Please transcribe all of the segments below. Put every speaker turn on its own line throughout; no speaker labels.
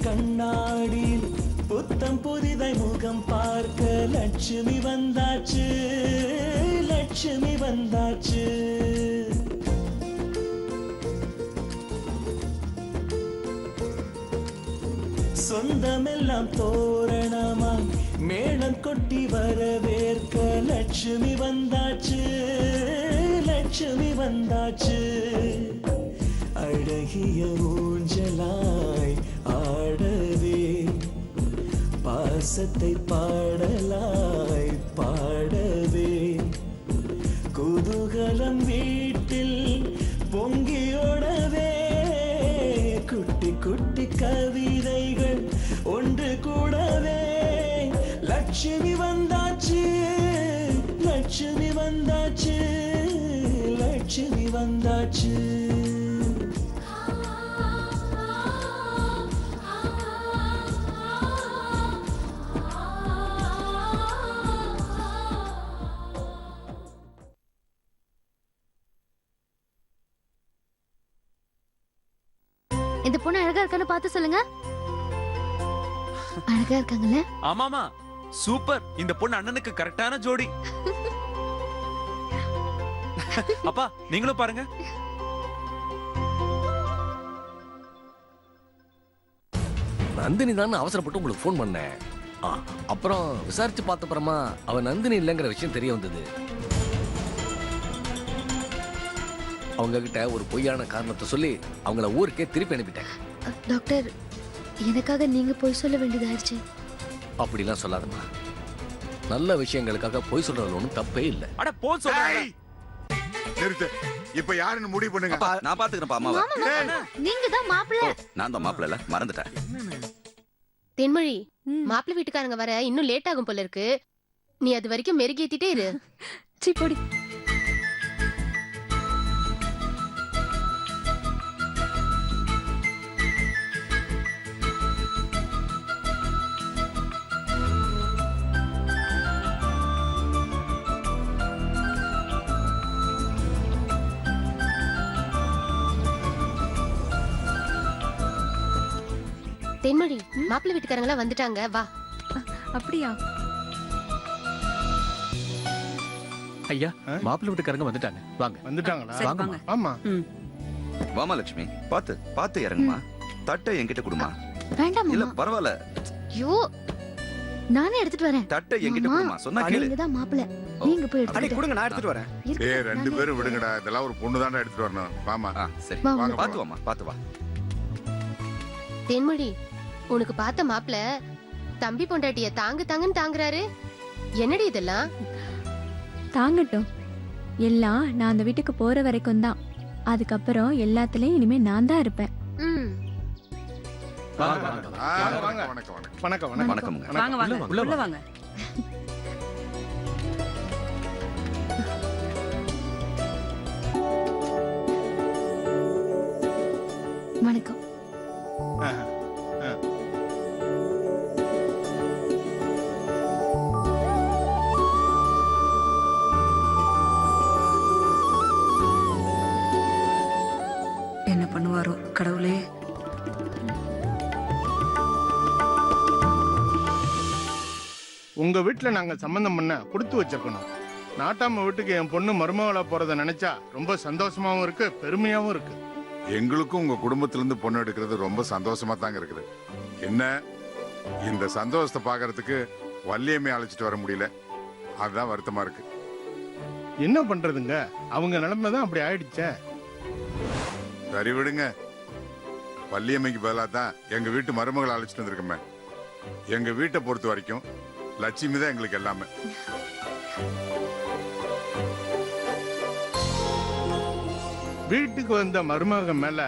கண்ணாடியில் புத்தம் புதிதாய் முகம் பார்க்க லட்சுமி வந்தாச்சு, லட்சுமி வந்தாச்சு. சொந்தமெல்லாம் தோரணமா மேளம் கொட்டி வரவேற்க லட்சுமி வந்தாச்சு, லட்சுமி வந்தாச்சு. அழகிய ஊஞ்சலாய் ஆடவே பாசத்தை பாடலாய் பாடவே குதூகலம் வீட்டில் பொங்கியோடவே குட்டி குட்டி கவிதைகள் ஒன்று கூடவே லட்சுமி வந்தாச்சு, லட்சுமி வந்தாச்சு, லட்சுமி வந்தாச்சு.
இந்த பொண்ணு அழகா இருக்கான்னு பார்த்து சொல்லுங்க. அழகா இருக்காங்கல்ல?
ஆமாமா, சூப்பர். இந்த பொண்ணு அண்ணனுக்கு கரெக்டான ஜோடி. அப்பா நீங்களும் பாருங்க.
நந்தினி தான் அவசரப்பட்டு உங்களுக்கு ஃபோன் பண்ணேன். அப்புறம் விசாரிச்சு பார்த்த அப்புறமா அவ நந்தினி இல்லைங்கிற விஷயம் தெரிய வந்தது. அவங்க கிட்ட ஒரு பொய்யான காரணத்தை சொல்லி அவங்கள ஊருக்கே திருப்பி அனுப்பிட்டேன்.
டாக்டர், எனக்காக நீங்க பொய் சொல்ல வேண்டியதாயிருச்சு.
அப்படிலாம் சொல்லாதம்மா. நல்ல விஷயங்களுக்காக பொய் சொல்றதுல ஒன்றும் தப்பே இல்லை.
அட போ சொல்றேன்.
நிறுத்து. இப்ப யாருன்னு முடிவு பண்ணுங்க.
நான் பாத்துக்கிறேன் அம்மாவை.
நீங்க தான் மாப்பிள்ளை.
நான் தான் மாப்பிள்ளை இல்ல, மறந்துட்டேன்.
தென்மொழி, மாப்பிள்ளை வீட்டுக்காரங்க வர இன்னும் லேட் ஆகும் போல இருக்கு. நீ அது வரைக்கும் மெருகேத்திட்டே இரு.
சீ போடி.
தென்மொழி, மாப்பிள்ளை வீட்டுக்காரங்க எல்லாம் வந்துட்டாங்க, வா.
அப்படியா?
ஐயா, மாப்பிள்ளை வீட்டுக்காரங்க வந்துட்டாங்க, வாங்க.
வந்துட்டாங்களா?
வாங்கம்மா.
ஆமா.
வாமா லட்சுமி, பாத்து பாத்து இறங்குமா. தட்டை என்கிட்ட கொடுமா.
வேண்டாம்.
இல்ல பரவாயில்ல.
ஐயோ, நானே எடுத்துட்டு வரேன்.
தட்டை என்கிட்ட கொடுமா. சொன்னா கேளு.
நீங்க தான் மாப்பிள்ளை, நீங்க போய் எடுத்துட்டு
கொடுங்க, நான் எடுத்துட்டு வரேன்.
ஏய், ரெண்டு பேரும் விடுங்கடா. இதெல்லாம் ஒரு பொண்ணு தான்டா எடுத்துட்டு வரணும். வாமா.
சரி,
வாங்க.
பாத்து வாமா, பாத்து வா.
தென்மொழி, உனக்கு பார்த்த மாப்பிள்ளை தம்பி பொண்டாட்டிய தாங்கு தாங்குன்னு தாங்குறாரு. என்னடி இதெல்லாம்?
தாங்கட்டும். எல்லாம் நான் அந்த வீட்டுக்கு போற வரைக்கும் தான். அதுக்கப்புறம் எல்லாத்துலயும் இனிமே நான் தான் இருப்பேன்.
வணக்கம்
வணக்கம்.
வணக்கம்ங்க.
வாங்க வாங்க, உள்ள வாங்க.
வணக்கம்.
என்ன பண்ணுவாரோ கடவுளே.
உங்க வீட்டுல நாங்க சம்பந்தம் பண்ண கொடுத்து வச்சிருக்கணும். நாட்டாம வீட்டுக்கு என் பொண்ணு மருமகளா போறத நினைச்சா ரொம்ப சந்தோஷமாவும் இருக்கு, பெருமையாவும் இருக்கு.
எங்களுக்கும் உங்க குடும்பத்துல இருந்து பொண்ணு எடுக்கிறது ரொம்ப சந்தோஷமா தாங்க இருக்குது. என்ன, இந்த சந்தோஷத்தை பாக்குறதுக்கு வள்ளியம்மை அழைச்சிட்டு வர முடியல. அதுதான் வருத்தமா இருக்கு.
என்ன பண்றதுங்க, அவங்க நிலைமை தான் அப்படி ஆயிடுச்சே.
சரி விடுங்க. வள்ளியம்மைக்கு பதிலாக தான் எங்க வீட்டு மருமகளை அழைச்சிட்டு வந்திருக்கோமே. எங்க வீட்டை பொறுத்த வரைக்கும் லட்சுமி தான் எங்களுக்கு எல்லாமே.
வீட்டுக்கு வந்த மருமக மேல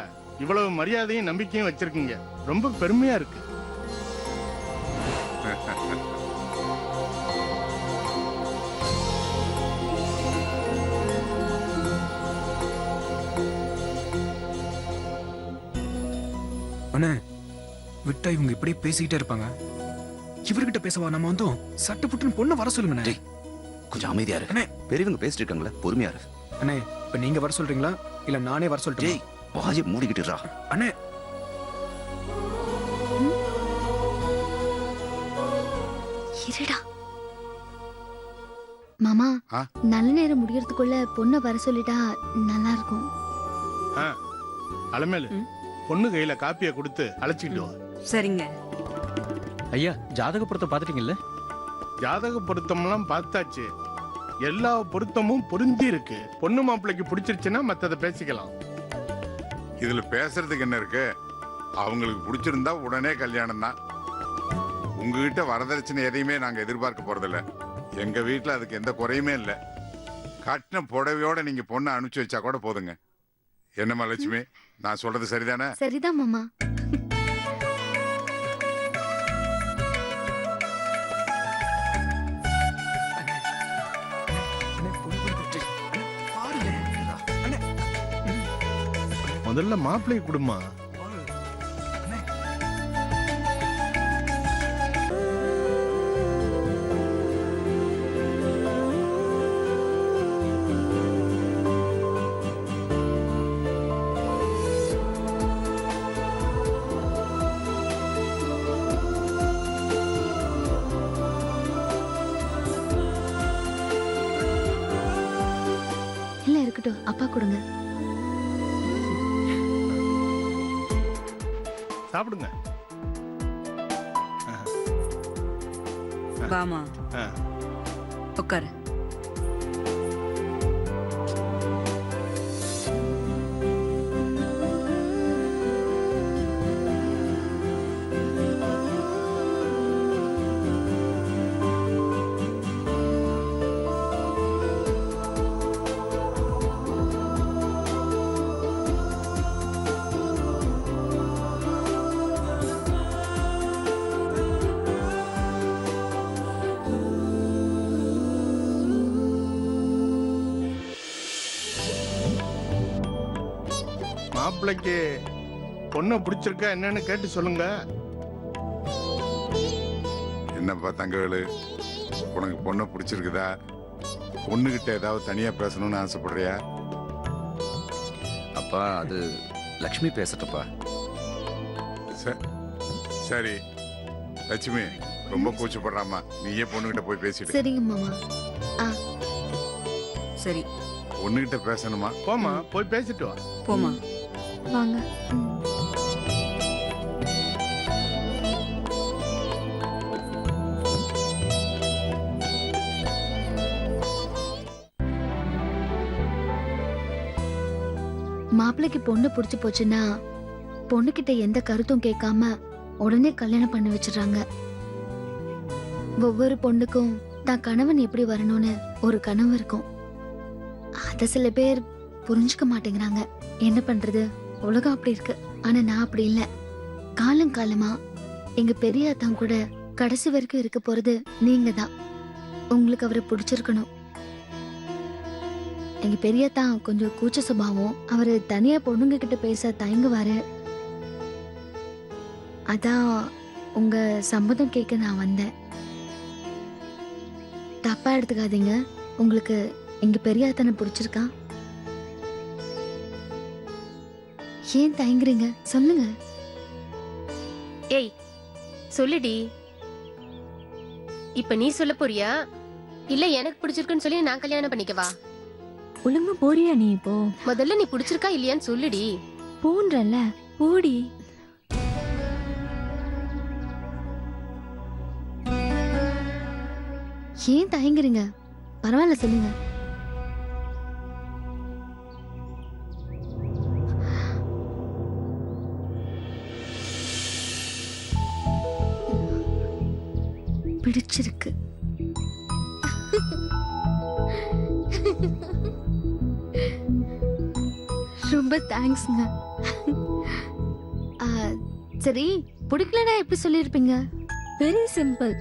இவ்வளவு மரியாதையும் நம்பிக்கையும் வச்சிருக்கீங்க. ரொம்ப பெருமையா இருக்கு.
அண்ணே விட்டா இவங்க இப்படியே பேசிக்கிட்டே இருப்பாங்க. இவர்கிட்ட பேசவா நம்ம வந்தோம்? சட்டு புட்டுன்னு பொண்ணை வர சொல்லுங்க
டேய், கொஞ்சம் அமைதியா இரு.
அண்ணே.
பெரியவங்க பேசிட்டு இருக்காங்களே, பொறுமையா இரு.
அண்ணே இப்ப நீங்க வர சொல்றீங்களா இல்ல நானே வர சொல்லட்டா?
டேய், வாயை மூடிக்கிட்டுறா.
அண்ணே
இருடா மாமா,
ஆ?
நல்ல நேரம் முடியறதுக்குள்ள பொண்ணை வர சொல்லிட்டா நல்லா இருக்கும்.
அலமேலு, பொண்ணு கையில காப்பியை கொடுத்து அழைச்சிட்டு வா.
சரிங்க.
ஐயா ஜாதக பொருத்தம் பார்த்துட்டீங்கல்ல?
ஜாதக பொருத்தம்லாம் பார்த்தாச்சு. எல்லா பொருத்தமும் பொருந்தி இருக்கு. பொண்ணு மாப்பிள்ளைக்கு பிடிச்சிருச்சுன்னா மத்தத பேசிக்கலாம்.
இதுல பேசுறதுக்கு என்ன இருக்கு? அவங்களுக்கு பிடிச்சிருந்தா உடனே கல்யாணம் தான். உங்ககிட்ட வரதட்சணை எதையுமே நாங்க எதிர்பார்க்க போறதில்ல. எங்க வீட்டுல அதுக்கு எந்த குறையுமே இல்லை. கட்டின புடவையோட நீங்க பொண்ணை அனுப்பிச்சு வச்சா கூட போதுங்க. என்னம்மா லட்சுமி, நான் சொல்றது சரிதானே?
சரிதான் மாமா.
முதல்ல மாப்பிள்ளை குடுமா.
இல்ல இருக்கட்டும், அப்பா கொடுங்க.
சாப்பிடுங்க.
வாமா,
ஆ.
உட்காரு.
மாப்பிள்ளைக்கு பொண்ணை பிடிச்சிருக்கா என்னன்னு கேட்டு சொல்லுங்க.
என்னப்பா தங்கவேலு, உனக்கு பொண்ணை பிடிச்சிருக்குதா? பொண்ணுகிட்ட ஏதாவது தனியா பேசணும்னு ஆசைப்படுறியா?
அப்பா, அது லக்ஷ்மி பேசட்டப்பா.
சரி லட்சுமி, ரொம்ப கூச்சப்படுறாமா, நீயே பொண்ணுகிட்ட போய் பேசிட்டு.
சரிங்க மாமா.
சரி,
பொண்ணுகிட்ட பேசணுமா?
போமா, போய் பேசிட்டு வா.
போமா.
வாங்க. மாப்பிள்ளைக்கு பொண்ணு பிடிச்சு போச்சுன்னா பொண்ணுகிட்ட எந்த கருத்தும் கேட்காம உடனே கல்யாணம் பண்ணி வச்சிடறாங்க. ஒவ்வொரு பொண்ணுக்கும் தான் கணவன் எப்படி வரணும்னு ஒரு கனவு இருக்கும். அத சில பேர் புரிஞ்சுக்க மாட்டேங்கிறாங்க. என்ன பண்றது, உலகம் அப்படி இருக்கு. ஆனா நான் அப்படி இல்ல. காலங்காலமா எங்க பெரியாத்தான் கூட கடைசி வரைக்கும் இருக்க போறது நீங்க தான். உங்களுக்கு அவரை பிடிச்சிருக்கணும். எங்க பெரியாத்தான் கொஞ்சம் கூச்ச சுபாவம். அவரு தனியா பொண்ணுங்க கிட்ட பேச தயங்குவாரு. அதான் உங்க சம்மதம் கேட்க நான் வந்தேன். தப்பா எடுத்துக்காதீங்க. உங்களுக்கு எங்க பெரியாத்தான பிடிச்சிருக்கா? ஏன் தயங்குறீங்க, சொல்லுங்க.
ஏய் சொல்லுடி. இப்ப நீ சொல்ல போறியா இல்ல எனக்கு பிடிச்சிருக்குன்னு சொல்லி நான் கல்யாணம் பண்ணிக்கவா?
ஒழுங்கா போறியா நீ இப்போ?
முதல்ல நீ பிடிச்சிருக்கா இல்லையான்னு சொல்லுடி.
போன்றல்ல, போடி.
ஏன் தயங்குறீங்க, பரவாயில்ல சொல்லுங்க. பிடிச்சிருக்கு. ரொம்ப தேங்க்ஸ்ங்க. சரி பிடிக்கலனா எப்படி சொல்லிருப்பீங்க?
Very simple.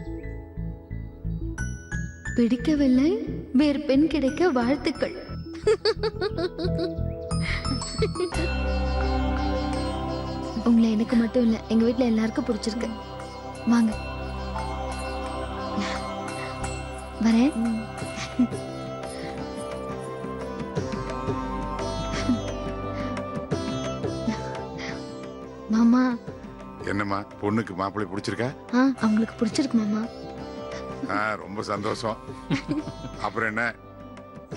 பிடிக்கவில்லை, வேறு பெண் கிடைக்க வாழ்த்துக்கள். உங்களை எனக்கு மட்டும் இல்ல, எங்க வீட்ல எல்லாருக்கும் பிடிச்சிருக்கு. வாங்க வரேன். மாமா.
என்னம்மா, பொண்ணுக்கு மாப்பிள்ளை பிடிச்சிருக்கா?
அவங்களுக்கு பிடிச்சிருக்கு மாமா.
ரொம்ப சந்தோஷம். அப்புறம் என்ன,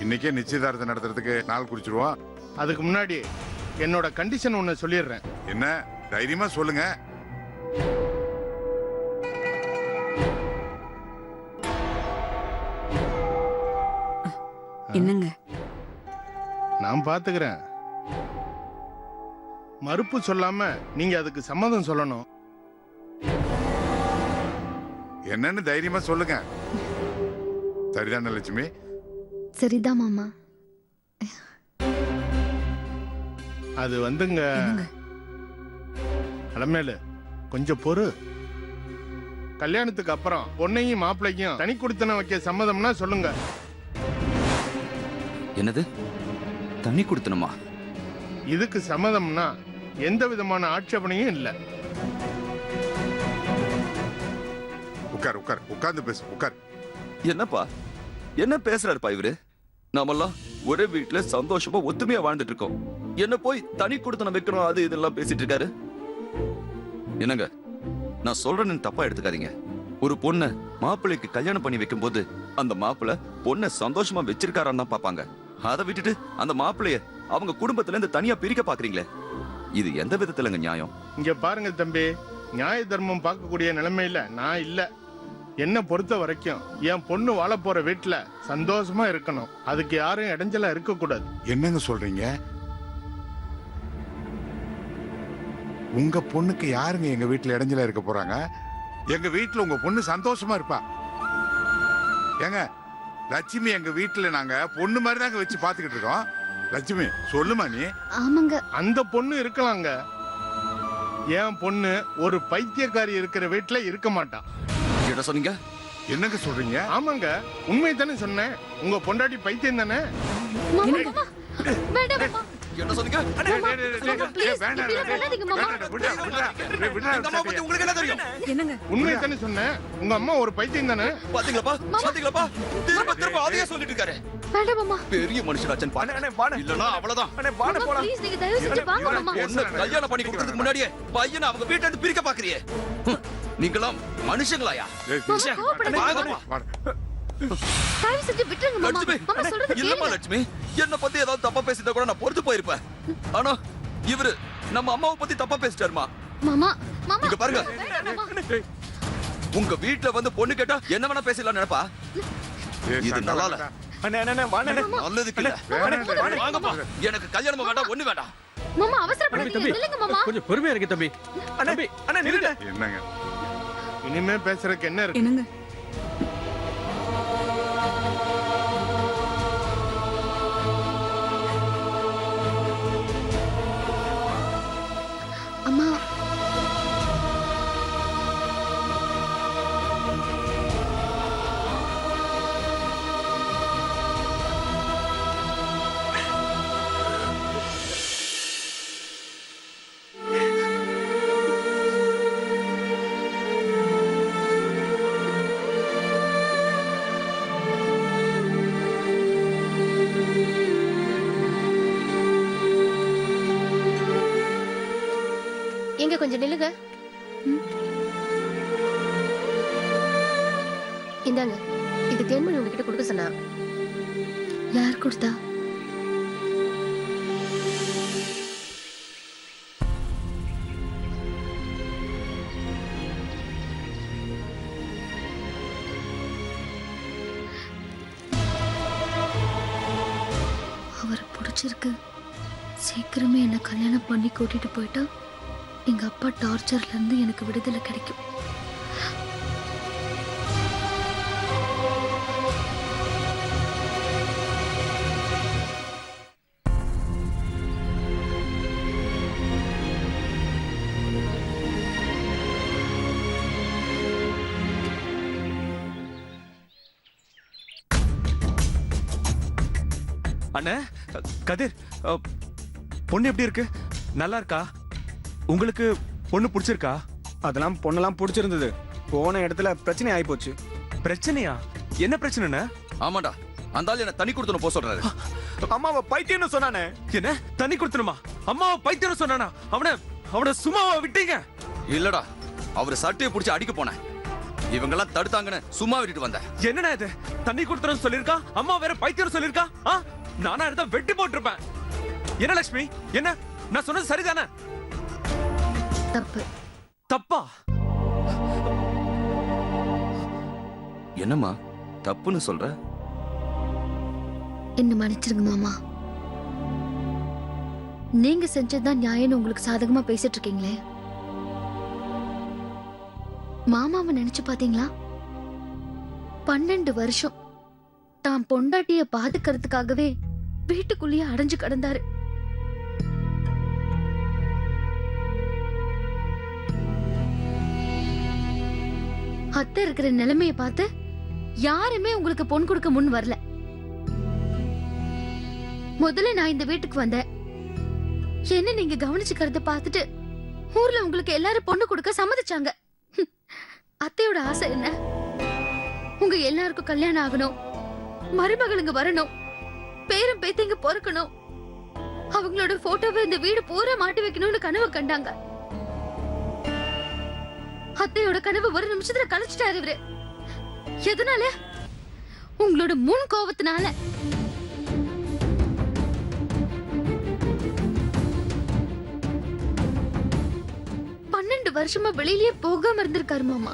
இன்னைக்கே நிச்சயதார்த்தம் நடத்துறதுக்கு நாள் குறிச்சிருவோம்.
அதுக்கு முன்னாடி என்னோட கண்டிஷன் ஒண்ணு சொல்லிடுறேன்.
என்ன, தைரியமா சொல்லுங்க.
என்னங்க?
நான் பாத்துக்கிறேன். மறுப்பு சொல்லாம நீங்க அதுக்கு சம்மதம் சொல்லணும்.
என்னன்னு தைரியமா சொல்லுங்க. சரிதானே லட்சுமி?
சரிதான் மாமா.
அது வந்துங்க
என்னங்க?
அலமேலு, கொஞ்சம் பொறு. கல்யாணத்துக்கு அப்புறம் பொண்ணையும் மாப்பிள்ளையும் தனி கொடுத்தன வைக்க சம்மதம்னா சொல்லுங்க.
என்னது, தண்ணி கொடுத்தணுமா?
இதுக்கு சம்மதம்னா எந்த விதமான ஆட்சேபனையும் இல்ல.
உட்கார் உட்கார், உட்கார்ந்து பேசு, உட்கார்.
என்னப்பா, என்ன பேசுறாருப்பா இவரு? நாமெல்லாம் ஒரே வீட்டுல சந்தோஷமா ஒத்துமையா வாழ்ந்துட்டு இருக்கோம். என்ன போய் தனி கொடுத்தன வைக்கணும் அது இதெல்லாம் பேசிட்டு இருக்காரு. என்னங்க, நான் சொல்றேன்னு தப்பா எடுத்துக்காதீங்க. ஒரு பொண்ணை மாப்பிள்ளைக்கு கல்யாணம் பண்ணி வைக்கும் போது அந்த மாப்பிள்ளை பொண்ணை சந்தோஷமா வச்சிருக்காரான்னு தான் பாப்பாங்க. அதை விட்டுட்டு அந்த மாப்பிள்ளைய அவங்க குடும்பத்துல இருந்து தனியா பிரிக்க பாக்குறீங்களே, இது எந்த விதத்துலங்க நியாயம்?
இங்க பாருங்க தம்பி, நியாய தர்மம் பார்க்கக்கூடிய நிலைமையில நான் இல்ல. என்ன பொறுத்த வரைக்கும் என் பொண்ணு வாழ போற வீட்டுல சந்தோஷமா இருக்கணும். அதுக்கு யாரும் இடைஞ்சலா இருக்க கூடாது.
என்னங்க சொல்றீங்க? உங்க பொண்ணுக்கு யாருங்க எங்க வீட்டுல இடைஞ்சலா இருக்க போறாங்க? எங்க வீட்டுல உங்க பொண்ணு சந்தோஷமா இருப்பா. ஏங்க, லட்சுமி எங்க வீட்டுல நாங்க பொண்ணு மாதிரி தாங்க வச்சு பாத்துக்கிட்டு இருக்கோம். லட்சுமி, சொல்லுமா நீ?
ஆமாங்க.
அந்த பொண்ணு இருக்கலாங்க. என் பொண்ணு ஒரு பைத்தியக்காரி இருக்கிற வீட்டுல இருக்க மாட்டா.
என்ன சொன்னீங்க?
என்னங்க சொல்றீங்க?
ஆமாங்க, உண்மை தானே சொன்னேன். உங்க பொண்டாட்டி பைத்தியம் தானே.
மாமா, மாமா, வேண்டாம் மாமா.
என்ன சொன்னீங்க? உங்களுக்கு என்ன தெரியும்?
என்னங்க?
உண்மை தானே சொன்னேன். உங்க அம்மா ஒரு பைத்தியம் தானே.
பாத்தீங்களாப்பா, பாத்தீங்களாப்பா, திரும்ப திரும்ப அதையே சொல்லிட்டு இருக்காரு.
வேண்டாம் மாமா.
பெரிய மனுஷராச்சன் பாரு. இல்லனா அவ்வளவுதான்.
மாமா, please, நீங்க தயவு செஞ்சு வாங்க மாமா.
பொண்ணு கல்யாணம் பண்ணி கொடுக்கிறதுக்கு முன்னாடியே பையனை அவங்க வீட்டுல இருந்து பிரிக்க பாக்குறியே. நீங்களாம் மனுஷங்களாயா?
தயவு செஞ்சு விட்டுருங்க மாமா. மாமா சொல்றது
இல்லம்மா
கேளுங்க.
லட்சுமி, என்ன பத்தி ஏதாவது தப்பா பேசிட்டா கூட நான் பொறுத்து போயிருப்பேன். ஆனா இவரு நம்ம அம்மாவை பத்தி தப்பா பேசிட்டாருமா.
மாமா, மாமா,
இங்க பாருங்க,
வேண்டாம் மாமா.
உங்க வீட்டுல வந்து பொண்ணு கேட்டா என்ன வேணா பேசலாம் நினைப்பா. இது நல்லா இல்ல. நல்லதுக்கு இல்ல. வாங்கப்பா, எனக்கு கல்யாணம் வேண்டாம், ஒண்ணு வேண்டாம்.
மாமா அவசரப்படாதீங்க, நில்லுங்க மாமா.
கொஞ்சம் பொறுமையா இருக்கு தம்பி. தம்பி, அண்ணா நில்லுங்க.
என்னங்க
இனிமே பேசுறதுக்கு என்ன இருக்கு?
என்னங்க?
அம்மா,
எங்க கொஞ்சம் நில்லுங்க. இந்தாங்க, இது தேன்மொழி உங்ககிட்ட கொடுக்க சொன்னா.
யார் கொடுத்தா? அவரை பிடிச்சிருக்கு. சீக்கிரமே என்ன கல்யாணம் பண்ணி கூட்டிட்டு போயிட்டா எங்க அப்பா டார்ச்சர்ல இருந்து எனக்கு விடுதலை கிடைக்கும்.
அண்ணே கதிர் பொண்ணு எப்படி இருக்கு? நல்லா இருக்கா? உங்களுக்கு பொண்ணு பிடிச்சிருக்கா?
அதெல்லாம் பொண்ணெல்லாம் பிடிச்சிருந்தது. போன இடத்துல பிரச்சனை ஆயிப்போச்சு.
பிரச்சனையா? என்ன பிரச்சனைண்ணே?
ஆமாடா, அந்த ஆள் என்ன தனி கொடுத்துன்னு போக சொல்றாரு.
அம்மாவை பைத்தியம்னு சொன்னானே. என்ன தண்ணி கொடுத்துருமா? அம்மாவை பைத்தியம்னு சொன்னானா? அவனை சும்மாவா விட்டீங்க?
இல்லடா, அவரு சட்டையை பிடிச்சி அடிக்க போனேன். இவங்கெல்லாம் தடுத்தாங்கன்னு சும்மா விட்டுட்டு வந்தேன்.
என்னடா இது? தண்ணி கொடுத்துறேன்னு சொல்லிருக்கா, அம்மா வேற பைத்தியம் சொல்லிருக்கா. நானா இருந்தா வெட்டி போட்டிருப்பேன். என்ன லட்சுமி, என்ன நான் சொன்னது சரிதானே?
தப்பு.
தப்பா?
என்னம்மா தப்புன்னு சொல்ற?
என்ன மன்னிச்சிருங்க மாமா. நீங்க செஞ்சதுதான் நியாயம்னு உங்களுக்கு சாதகமா பேசிட்டு இருக்கீங்களே. மாமாவை நினைச்சு பாத்தீங்களா? 12 வருஷம் தான் பொண்டாட்டிய பாதுக்கிறதுக்காகவே வீட்டுக்குள்ளேயே அடைஞ்சு கிடந்தாரு. அத்தை இருக்கிற நிலைமையை பார்த்து யாருமே உங்களுக்கு பொன் கொடுக்க முன் வரல. முதல்ல நான் இந்த வீட்டுக்கு வந்தேன். என்ன நீங்க கவனிச்சுக்கிறத பார்த்துட்டு ஊர்ல உங்களுக்கு எல்லாரும் பொண்ணு கொடுக்க சம்மதிச்சாங்க. அத்தையோட ஆசை என்ன? உங்க எல்லாருக்கும் கல்யாணம் ஆகணும், மருமகளுங்க வரணும், பேரும் பேத்திங்க பொறுக்கணும், அவங்களோட போட்டோவை இந்த வீடு பூரா மாட்டி வைக்கணும்னு கனவு கண்டாங்க. அத்தையோட கனவு ஒரு நிமிஷத்துல கழிச்சிட்டாரு இவரு. எதனால? உங்களோட முன் கோபத்தினால. வருஷமா வெளியிலேயே போகாம இருந்திருக்காரு மாமா.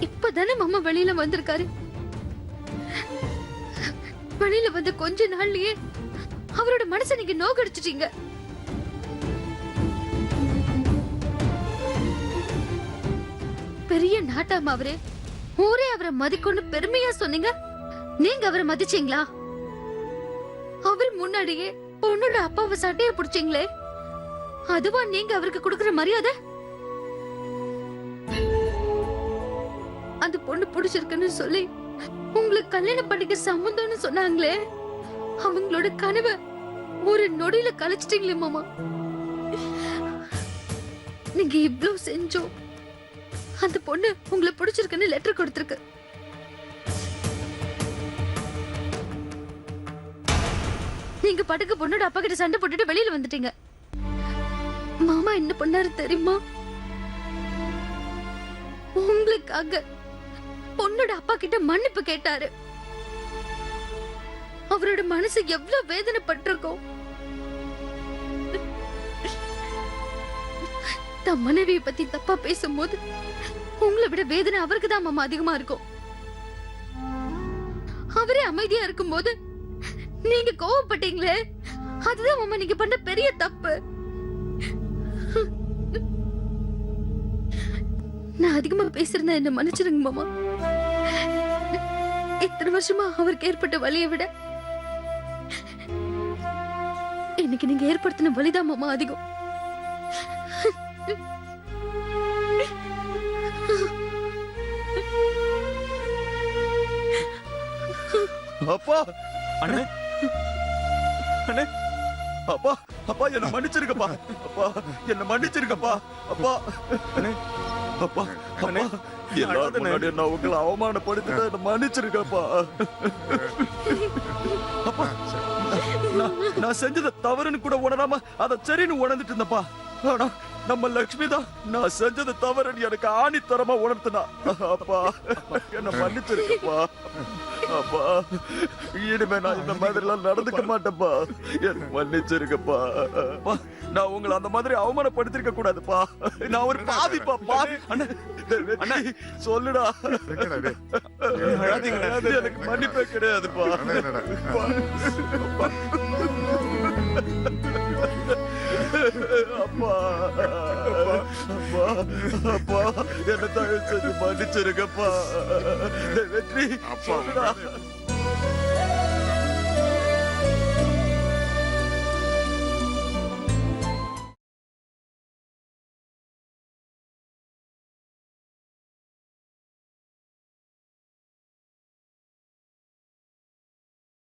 இப்பதானே மாமா வெளியில வந்திருக்காரு. வெளியில வந்து கொஞ்ச நாள்லயே அவரோட மனசை நீங்க நோக்கடிச்சிட்டீங்க. பெரிய நாட்டாம அவரு, ஊரே அவரை மதிக்கொண்டு பெருமையா சொன்னீங்க. நீங்க அவரை மதிச்சீங்களா? அவர் முன்னாடியே பொண்ணோட அப்பாவை சட்டையை பிடிச்சீங்களே, அதுவா நீங்க அவருக்கு கொடுக்கிற மரியாதை? அந்த பொண்ணு பிடிச்சிருக்குன்னு சொல்லி உங்களுக்கு கல்யாணம் பண்ணிக்க சம்மந்தம்னு சொன்னாங்களே, அவங்களோட கனவை ஒரு நொடியில கழிச்சிட்டீங்களே மாமா. நீங்க இவ்ளோ செஞ்சோம், அந்த பொண்ணு உங்களை பிடிச்சிருக்குன்னு லெட்டர் கொடுத்திருக்கு. நீங்க பட்டுக்கு பொண்ணோட அப்பா கிட்ட சண்டை போட்டுட்டு வெளியில வந்துட்டீங்க. மாமா என்ன பண்ணாரு தெரியுமா? உங்களுக்காக பொண்ணோட அப்பா கிட்ட மன்னிப்பு கேட்டாரு. அவரோட மனசு எவ்வளவு வேதனைப்பட்டிருக்கும். தன் மனைவியை பத்தி தப்பா பேசும்போது உங்களை விட வேதனை அவருக்கு தான் மாமா அதிகமா இருக்கும். அவரே அமைதியா இருக்கும் போது நீங்க கோவப்பட்டீங்களே, அதுதான் மாமா நீங்க பண்ண பெரிய தப்பு. நான் அதிகமா பேசுறேன், என்ன மன்னிச்சிருங்க மாமா. இத்தனை வருஷமா அவருக்கு ஏற்பட்ட வலியை விட இன்னைக்கு நீங்க ஏற்படுத்தின வலிதான் மாமா அதிகம்.
அப்பா,
அண்ணே, அண்ணே,
அப்பா, அப்பா என்ன மன்னிச்சிருக்கப்பா. அப்பா என்ன மன்னிச்சிருக்கப்பா. அப்பா,
அண்ணே,
அப்பா, அப்பா, எல்லாரும் முன்னாடி நான் உங்களை அவமானப்படுத்திட்டு என்ன மன்னிச்சிருக்கப்பா. அப்பா, நான் செஞ்சத தவறுன்னு கூட உணராம அத சரின்னு உணர்ந்துட்டு இருந்தப்பா. ஆனா நம்ம லட்சுமி தான் நான் செஞ்சது தவறுன்னு எனக்கு ஆணித்தரமா உணர்த்தினா. அப்பா என்ன மன்னிச்சிருக்கப்பா. அப்பா இனிமே நான் இந்த மாதிரி எல்லாம் நடந்துக்க மாட்டேன்ப்பா. என்ன மன்னிச்சிருக்கப்பா. நான் உங்களை அந்த மாதிரி அவமானப்படுத்திருக்க கூடாதுப்பா. நான் ஒரு பாவிப்பா. அண்ணா சொல்லுடா. எனக்கு மன்னிப்பே கிடையாதுப்பா. அப்பா, அப்பா, அப்பா என்ன தயவு செஞ்சு மன்னிச்சிருக்கப்பா. வெற்றி, சொல்லுடா.